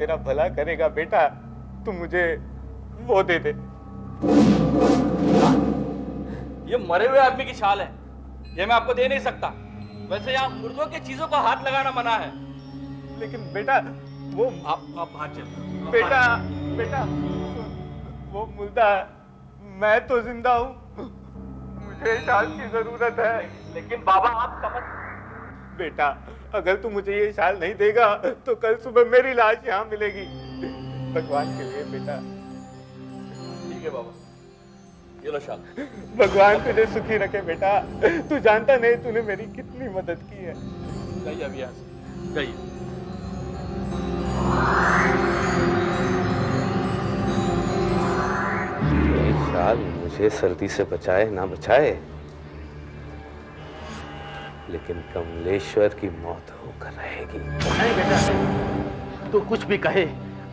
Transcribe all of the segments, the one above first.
तेरा भला करेगा बेटा, तू मुझे वो दे दे। ये मरे हुए आदमी की शाल है, ये मैं आपको दे नहीं सकता। वैसे यहाँ मुर्दों की चीजों को हाथ लगाना मना है। लेकिन बेटा वो आप बाहर चलो। बेटा बेटा वो मुर्दा है, मैं तो जिंदा हूँ, मुझे शाल की जरूरत है। लेकिन बाबा आप समझ। बेटा अगर तू मुझे ये शाल नहीं देगा तो कल सुबह मेरी लाश यहाँ मिलेगी। भगवान के लिए बेटा। ठीक है बाबा, ये लो शाल। भगवान तुझे सुखी रखे बेटा, तू जानता नहीं तूने मेरी कितनी मदद की है। जाइए अभी यहाँ से, जाइए। ये शाल मुझे सर्दी से बचाए ना बचाए, लेकिन कमलेश्वर की मौत होकर रहेगी। नहीं बेटा, तू कुछ भी कहे,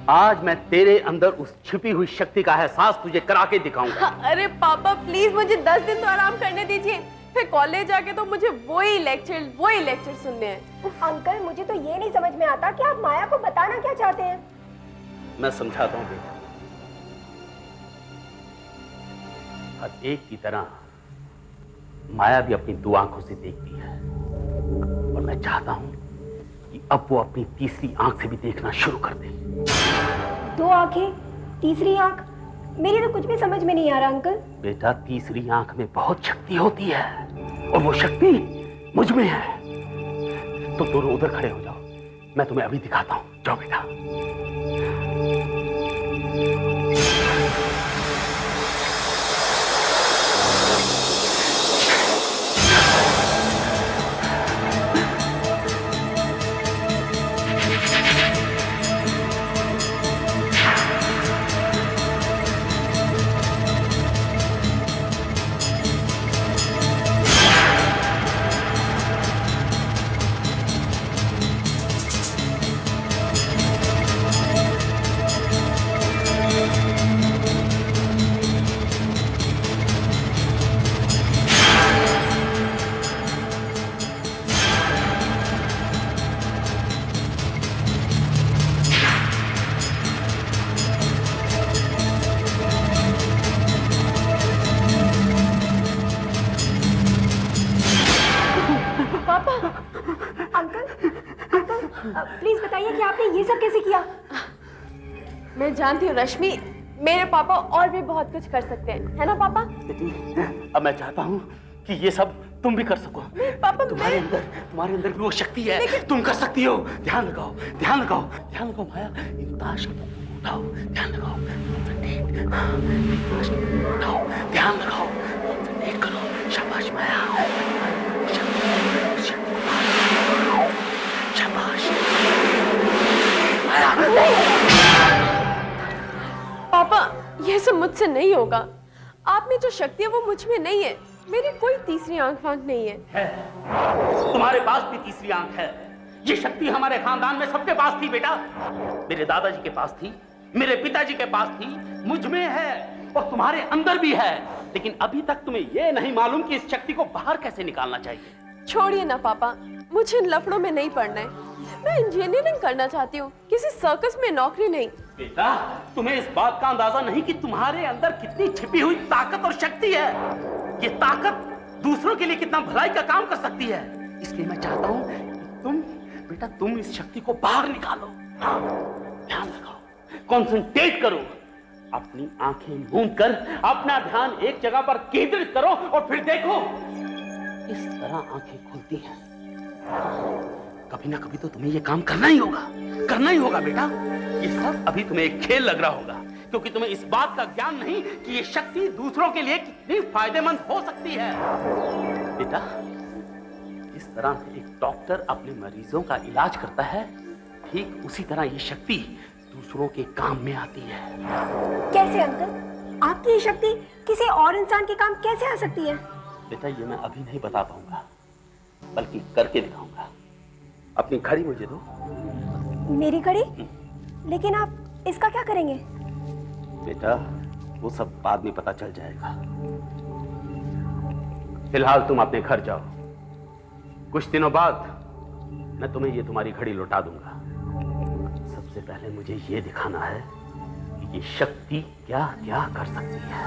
आज मैं तेरे अंदर उस छिपी हुई शक्ति का एहसास तुझे करा के दिखाऊंगा। अरे पापा प्लीज मुझे 10 दिन तो आराम करने दीजिए, फिर कॉलेज जाके तो मुझे वही लेक्चर सुनने हैं। अंकल मुझे तो ये नहीं समझ में आता कि आप माया को बताना क्या चाहते हैं। मैं समझाता हूँ बेटा। हर एक की तरह माया भी अपनी दो आंखों से देखती है, और मैं चाहता हूं कि अब वो अपनी तीसरी आंख से भी देखना शुरू कर दे। दो आंखें, तीसरी आंख, मेरी तो कुछ भी समझ में नहीं आ रहा अंकल। बेटा तीसरी आंख में बहुत शक्ति होती है, और वो शक्ति मुझ में है। तो दोनों उधर खड़े हो जाओ, मैं तुम्हें अभी दिखाता हूं। जाओ बेटा। प्लीज बताइए कि आपने ये सब कैसे किया। मैं जानती हूँ रश्मि, मेरे पापा और भी बहुत कुछ कर सकते हैं, है ना पापा? अब मैं चाहता हूँ कि ये सब तुम भी कर सको। पापा तुम्हारे अंदर भी वो शक्ति है, तुम कर सकती हो। ध्यान लगाओ, ध्यान लगाओ, ध्यान लगाओ माया, इन ताश उठाओ, ध्यान लगाओ, उठाओ, ध्यान लगाओ, कंसंट्रेट करो। शाबाश माया, शाबाश माया। पापा ये सब मुझसे नहीं होगा, आप में जो शक्ति है वो मुझ में नहीं है, मेरी कोई तीसरी आंख वांख नहीं है। तुम्हारे पास भी तीसरी आंख है। ये शक्ति हमारे खानदान में सबके पास थी बेटा। मेरे दादाजी के पास थी, मेरे पिताजी के पास थी, मुझ में है और तुम्हारे अंदर भी है। लेकिन अभी तक तुम्हें यह नहीं मालूम कि इस शक्ति को बाहर कैसे निकालना चाहिए। छोड़िए ना पापा, मुझे इन लफड़ों में नहीं पड़ना है। मैं इंजीनियरिंग करना चाहती हूँ, किसी सर्कस में नौकरी नहीं। बेटा तुम्हें इस बात का अंदाजा नहीं कि तुम्हारे अंदर कितनी छिपी हुई ताकत और शक्ति है। ये ताकत दूसरों के लिए कितना भलाई का काम कर सकती है। इसलिए मैं चाहता हूं कि तुम इस शक्ति को बाहर निकालो। ध्यान लगाओ, कंसंट्रेट करो, अपनी आंखें मूंद कर अपना ध्यान एक जगह पर केंद्रित करो और फिर देखो इस तरह आंखें खुलती हैं। कभी ना कभी तो तुम्हें यह काम करना ही होगा बेटा। ये सब अभी तुम्हें एक खेल लग रहा होगा, क्योंकि तुम्हें इस बात का ज्ञान नहीं कि ये शक्ति दूसरों के लिए कितनी फायदेमंद हो सकती है। बेटा जिस तरह से एक डॉक्टर अपने मरीजों का इलाज करता है, ठीक उसी तरह ये शक्ति दूसरों के काम में आती है। कैसे अंकल? आपकी ये शक्ति किसी और इंसान के काम कैसे आ सकती है? बेटा ये मैं अभी नहीं बता पाऊंगा, बल्कि करके दिखाऊंगा। अपनी घड़ी मुझे दो। मेरी घड़ी? लेकिन आप इसका क्या करेंगे? बेटा वो सब बाद में पता चल जाएगा। फिलहाल तुम अपने घर जाओ, कुछ दिनों बाद मैं तुम्हें ये तुम्हारी घड़ी लौटा दूंगा। सबसे सबसे पहले मुझे ये दिखाना है कि ये शक्ति क्या क्या कर सकती है।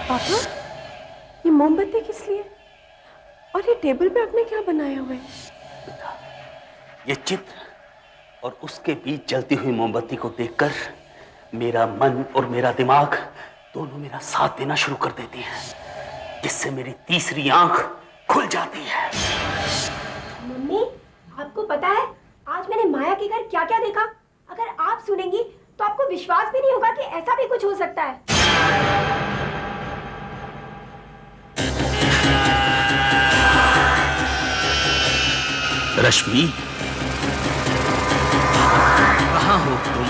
पापा, ये मोमबत्ती किस लिए? और ये टेबल पे आपने क्या बनाया हुआ है? बेटा, ये चित्र और उसके बीच जलती हुई मोमबत्ती को देखकर मेरा मन और मेरा दिमाग दोनों मेरा साथ देना शुरू कर देती हैं, जिससे मेरी तीसरी आंख खुल जाती है। मम्मी, आपको पता है आज मैंने माया के घर क्या क्या देखा? अगर आप सुनेंगी तो आपको विश्वास भी नहीं होगा कि ऐसा भी कुछ हो सकता है। रश्मि, कहाँ हो तुम?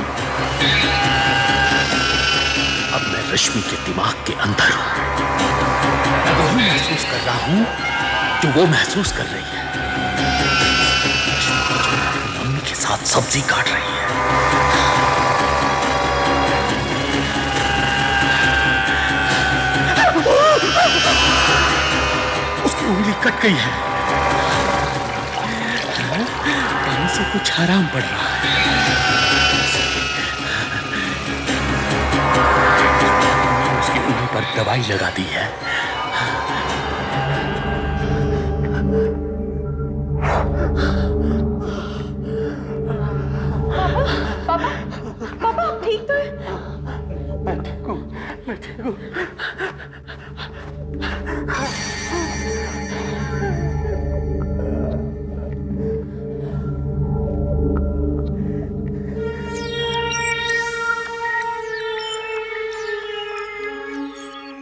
अब मैं रश्मि के दिमाग के अंदर हूं। मैं वही महसूस कर रहा हूं जो वो महसूस कर रही है। रश्मि मम्मी के साथ सब्जी काट रही है। उसकी उंगली कट गई है। पानी से कुछ आराम पड़ रहा है। उसकी उंगली पर दवाई लगा दी है। पापा, पापा आप ठीक तो हैं? मैं ठीक हूँ, मैं ठीक हूँ।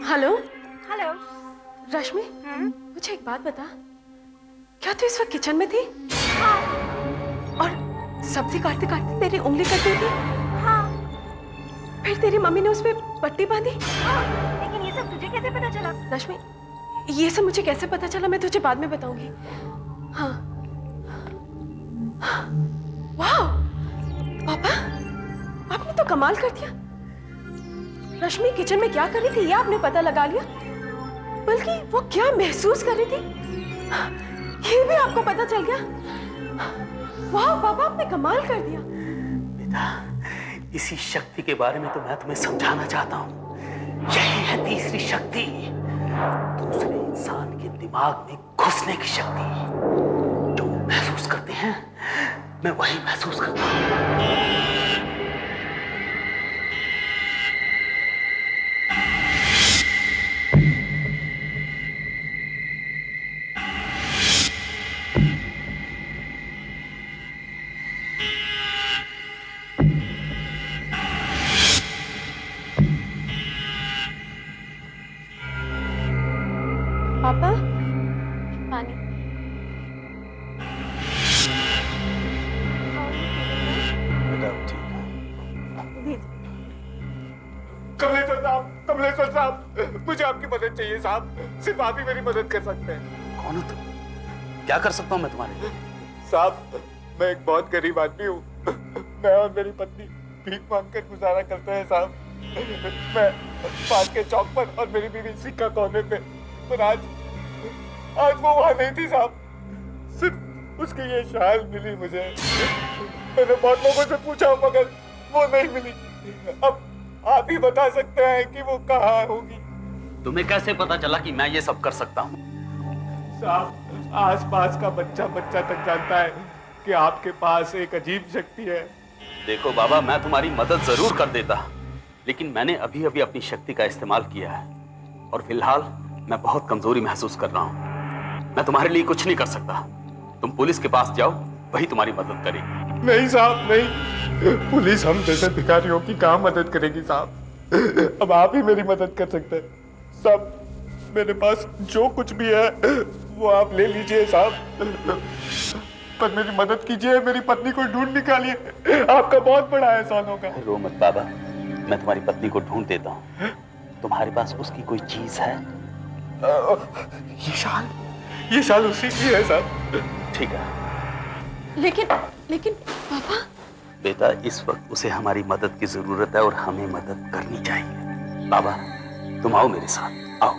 Hello hello. रश्मि, मुझे एक बात बता, क्या तू इस वक्त किचन में थी? हाँ। और सब्जी काटते काटते तेरी उंगली कट गई थी? हाँ। फिर तेरी मम्मी ने उस पे पट्टी बांधी? हाँ। लेकिन ये सब तुझे कैसे पता चला? रश्मि, ये सब मुझे कैसे पता चला मैं तुझे बाद में बताऊंगी। हाँ। वाह, पापा, आपने तो कमाल कर दिया। रश्मि किचन में क्या कर रही थी ये आपने पता लगा लिया, बल्कि वो क्या महसूस कर रही थी ये भी आपको पता चल गया। वाह पापा, आपने कमाल कर दिया। बेटा, इसी शक्ति के बारे में तो मैं तुम्हें समझाना चाहता हूँ। यही है तीसरी शक्ति, दूसरे इंसान के दिमाग में घुसने की शक्ति। जो वो महसूस करते हैं मैं वही महसूस करता हूँ। पापा, पानी। कमलेश्वर साहब, कमलेश्वर साहब, मुझे आपकी मदद चाहिए साहब। सिर्फ आप ही मेरी मदद कर सकते हैं। कौन हो तुम? क्या कर सकता हूँ मैं तुम्हारे लिए? साहब, मैं एक बहुत गरीब आदमी हूँ। मैं और मेरी पत्नी भीख मांगकर गुजारा करते हैं साहब। मैं पास के चौक पर और मेरी बीवी सिक्का कोने पे, पर आज वो वहां नहीं थी साहब। सिर्फ उसकी ये शाल मिली मुझे। मैंने बहुत लोगों से पूछा मगर वो नहीं मिली। अब आप ही बता सकते हैं कि वो कहाँ होगी। तुम्हें कैसे पता चला कि मैं ये सब कर सकता हूँ? साहब, आस पास का बच्चा तक जानता है कि आपके पास एक अजीब शक्ति है। देखो बाबा, मैं तुम्हारी मदद जरूर कर देता, लेकिन मैंने अभी अभी अपनी शक्ति का इस्तेमाल किया है और फिलहाल मैं बहुत कमजोरी महसूस कर रहा हूँ। मैं तुम्हारे लिए कुछ नहीं कर सकता। तुम पुलिस के पास जाओ, वही तुम्हारी मदद करेगी। नहीं साहब, नहीं। पुलिस हम जैसे भिखारियों की कहाँ मदद करेगी साहब। अब आप ही मेरी मदद कर सकते हैं साहब। मेरे पास जो कुछ भी है वो आप ले लीजिए साहब, पर मेरी मदद कीजिए। मेरी पत्नी को ढूंढ निकालिए। आपका बहुत बड़ा एहसान होगा। रो मत बाबा, मैं तुम्हारी पत्नी को ढूंढ देता हूँ। तुम्हारे पास उसकी कोई चीज है? ये शाल उसी की है साहब। ठीक है लेकिन पापा, बेटा, इस वक्त उसे हमारी मदद की जरूरत है और हमें मदद करनी चाहिए। बाबा, तुम आओ मेरे साथ, आओ।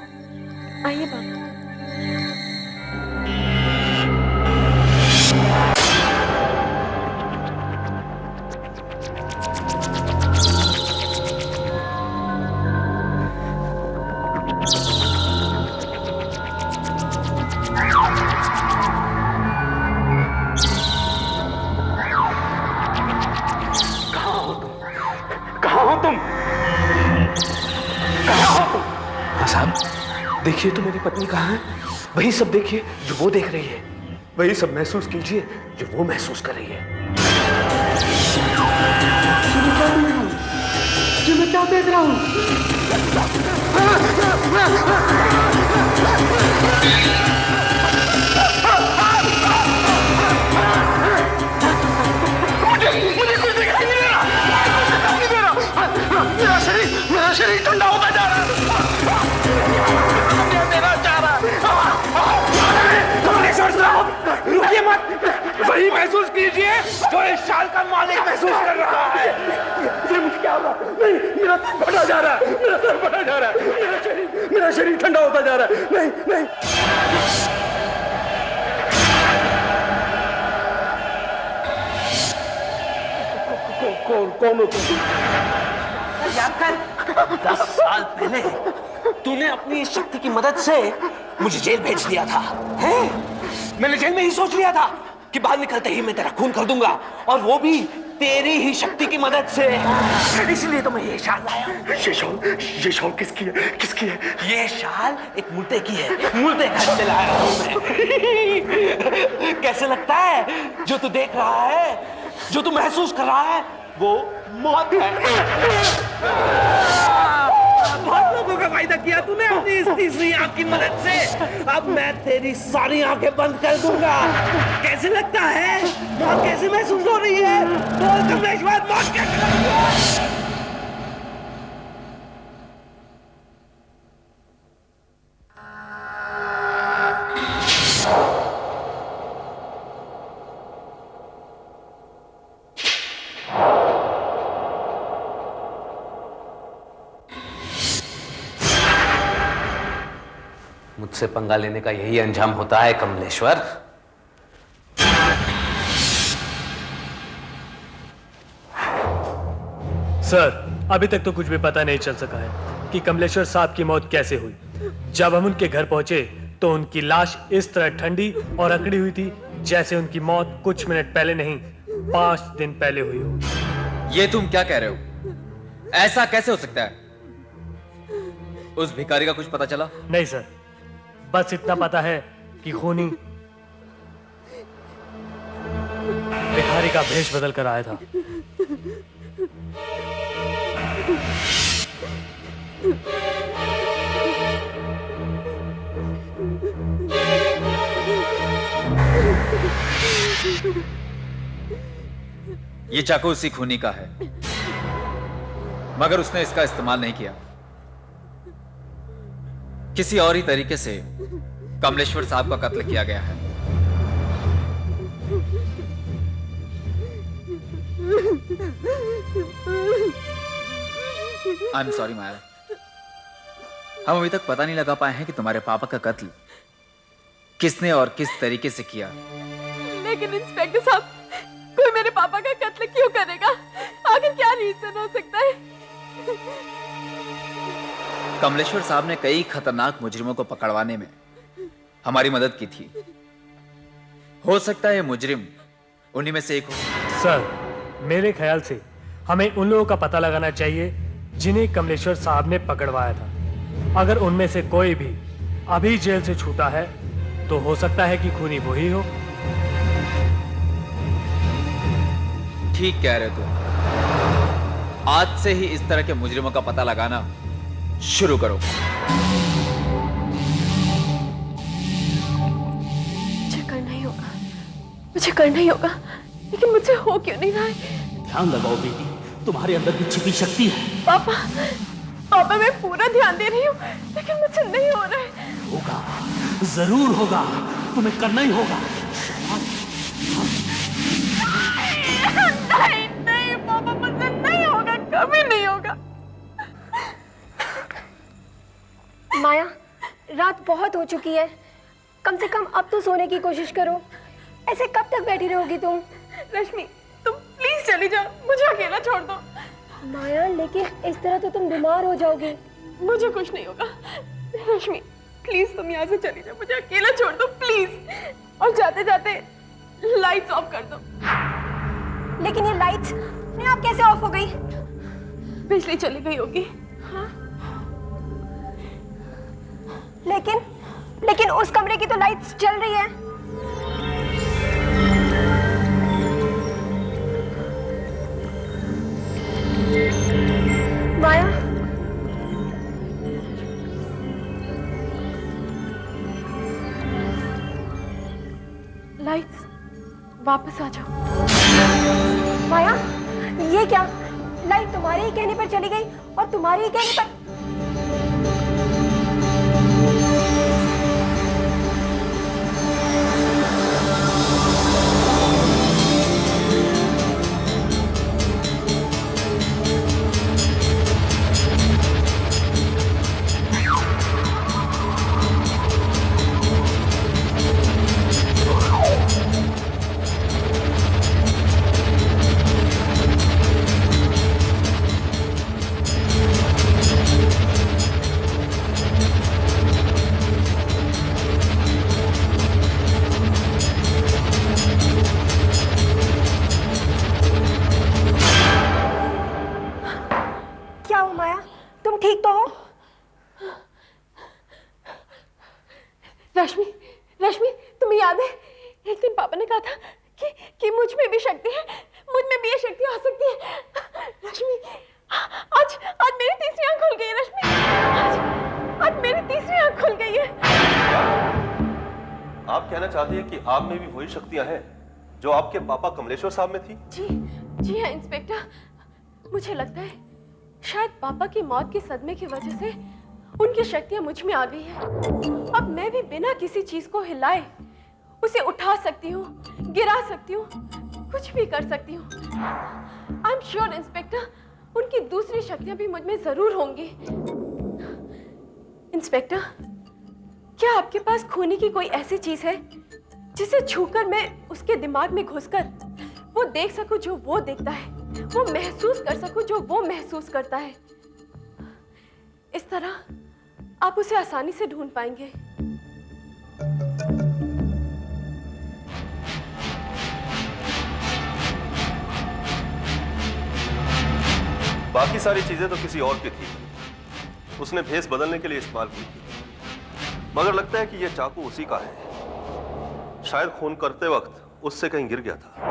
आइए बाबा। देखिए तो मेरी पत्नी कहाँ है, वही सब देखिए जो वो देख रही है, वही सब महसूस कीजिए जो वो महसूस कर रही है। जो मैं क्या देख रहा हूँ? मेरा शरीर ठंडा होता जा रहा है। मेरा जा रहा है। रुकिए मत, वही महसूस कीजिए जो इस शाल का मालिक महसूस कर रहा है। ये मुझे क्या हो रहा है? नहीं, मेरा सर फटा जा रहा है, मेरा सर फटा जा रहा है, मेरा शरीर ठंडा होता जा रहा है। नहीं नहीं, कौन हो तुम? 10 साल पहले तूने अपनी इस शक्ति की मदद से मुझे जेल भेज दिया था, हैं? मैंने जेल में ही सोच लिया था कि बाहर निकलते ही मैं तेरा खून कर दूंगा, और वो भी तेरी ही शक्ति की मदद से। इसलिए तो मैं ये शाल लाया हूँ। ये शाल किसकी है? किसकी है? ये शाल एक मुर्दे की है, मुर्दे घर से लाया हूँ मैं। कैसे लगता है जो तू देख रहा है, जो तू महसूस कर रहा है, वो मौत है। बहुत लोगों का फायदा किया तूने अपनी इस तीसरी आंख की मदद से। अब मैं तेरी सारी आंखें बंद कर दूंगा। कैसे लगता है? मौत कैसे महसूस हो रही है? बोल कमलेश्वर, मौत कैसे लगती है? मुझसे पंगा लेने का यही अंजाम होता है कमलेश्वर। सर, अभी तक तो कुछ भी पता नहीं चल सका है कि कमलेश्वर साहब की मौत कैसे हुई। जब हम उनके घर पहुंचे तो उनकी लाश इस तरह ठंडी और अकड़ी हुई थी जैसे उनकी मौत कुछ मिनट पहले नहीं 5 दिन पहले हुई हो। ये तुम क्या कह रहे हो? ऐसा कैसे हो सकता है? उस भिखारी का कुछ पता चला? नहीं सर, बस इतना पता है कि खूनी भिखारी का भेष बदल कर आया था। ये चाकू उसी खूनी का है, मगर उसने इसका इस्तेमाल नहीं किया। किसी और ही तरीके से कमलेश्वर साहब का कत्ल किया गया है। आई एम सॉरी माया, हम अभी तक पता नहीं लगा पाए हैं कि तुम्हारे पापा का कत्ल किसने और किस तरीके से किया। लेकिन इंस्पेक्टर साहब, कोई मेरे पापा का कत्ल क्यों करेगा? आखिर क्या रीजन हो सकता है? कमलेश्वर साहब ने कई खतरनाक मुजरिमों को पकड़वाने में हमारी मदद की थी। हो सकता है मुजरिम उन्हीं में से एक हो। सर, मेरे ख्याल से हमें उन लोगों का पता लगाना चाहिए जिन्हें कमलेश्वर साहब ने पकड़वाया था। अगर उनमें से कोई भी अभी जेल से छूटा है तो हो सकता है कि खूनी वही हो। ठीक कह रहे हो तुम। आज से ही इस तरह के मुजरिमों का पता लगाना शुरू करो। मुझे करना ही होगा, मुझे करना ही होगा, लेकिन मुझसे हो क्यों नहीं रहा है? ध्यान लगाओ बेटी, तुम्हारे अंदर की छिपी शक्ति है। पापा, पापा मैं पूरा ध्यान दे रही हूँ, लेकिन मुझसे नहीं हो रहा है। होगा, जरूर होगा, तुम्हें करना ही होगा। नहीं नहीं पापा, मुझसे नहीं होगा, कभी नहीं होगा। माया, रात बहुत हो चुकी है, कम से कम अब तो सोने की कोशिश करो। ऐसे कब तक बैठी रहोगी तुम? रश्मि, तुम प्लीज चली जाओ, मुझे अकेला छोड़ दो। माया, लेकिन इस तरह तो तुम बीमार हो जाओगी। मुझे कुछ नहीं होगा। रश्मि, प्लीज तुम यहाँ से चली जाओ, मुझे अकेला छोड़ दो प्लीज। और जाते जाते लाइट्स ऑफ कर दो। लेकिन ये लाइट्स अपने आप कैसे ऑफ हो गई? बिजली चली गई होगी। हाँ? लेकिन उस कमरे की तो लाइट्स जल रही है। माया, लाइट्स वापस आ जाओ। माया, ये क्या? लाइट तुम्हारे ही कहने पर चली गई और तुम्हारे ही कहने पर। क्या हो माया, तुम ठीक तो हो? रश्मि, रश्मि, तुम्हें याद है एक दिन पापा ने कहा था कि मुझ में भी शक्ति है, मुझ में भी ये शक्ति आ सकती है। रश्मि, आज आज मेरी तीसरी आंख खुल गई है। रश्मि, आज मेरी तीसरी आंख खुल गई है। आप कहना चाहती हैं कि आप में भी वही शक्तियां हैं जो आपके पापा कमलेश्वर साहब में थी? जी हाँ इंस्पेक्टर, मुझे लगता है शायद पापा की मौत के सदमे की वजह से उनकी शक्तियां मुझ में आ गई है। अब मैं भी बिना किसी चीज को हिलाए उसे उठा सकती हूँ, गिरा सकती हूँ, कुछ भी कर सकती हूँ। आई एम श्योर इंस्पेक्टर, उनकी दूसरी शक्तियां भी मुझ में जरूर होंगी। इंस्पेक्टर, क्या आपके पास खोने की कोई ऐसी चीज है जिसे छूकर मैं उसके दिमाग में घुसकर वो देख सकूं जो वो देखता है, वो महसूस कर सकूं जो वो महसूस करता है? इस तरह आप उसे आसानी से ढूंढ पाएंगे। बाकी सारी चीजें तो किसी और की थी, उसने भेस बदलने के लिए इस्तेमाल की थी। मगर लगता है कि यह चाकू उसी का है। शायद खून करते वक्त उससे कहीं गिर गया था।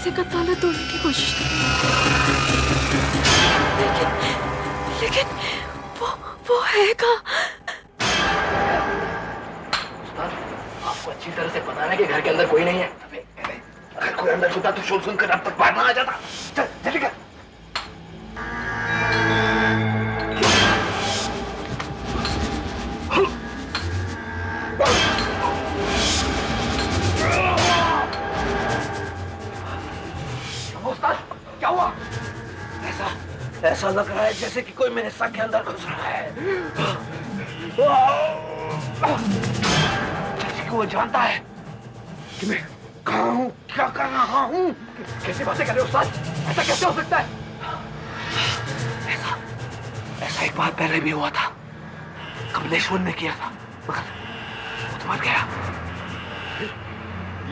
का ताला तोड़ने की कोशिश की, लेकिन वो है कहाँ? आपको अच्छी तरह से पता है कि घर के अंदर कोई नहीं है। अगर कोई अंदर छुपा तो शोर सुनकर अब तक बाहर ना आ जाता। चल जल्दी कर। क्या हुआ? ऐसा लग रहा है जैसे कि कोई मेरे सर के अंदर घुस रहा है, जैसे कि वो जानता है कि मैं कहाँ हूँ, क्या कर रहा हूँ। कैसी बातें कर रहे हो उस्ताद? ऐसा कैसे हो सकता है? ऐसा एक बार पहले भी हुआ था, कमलेश्वर ने किया था, मगर वो तो मर गया।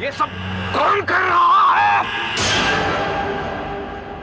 ये सब कौन कर रहा है?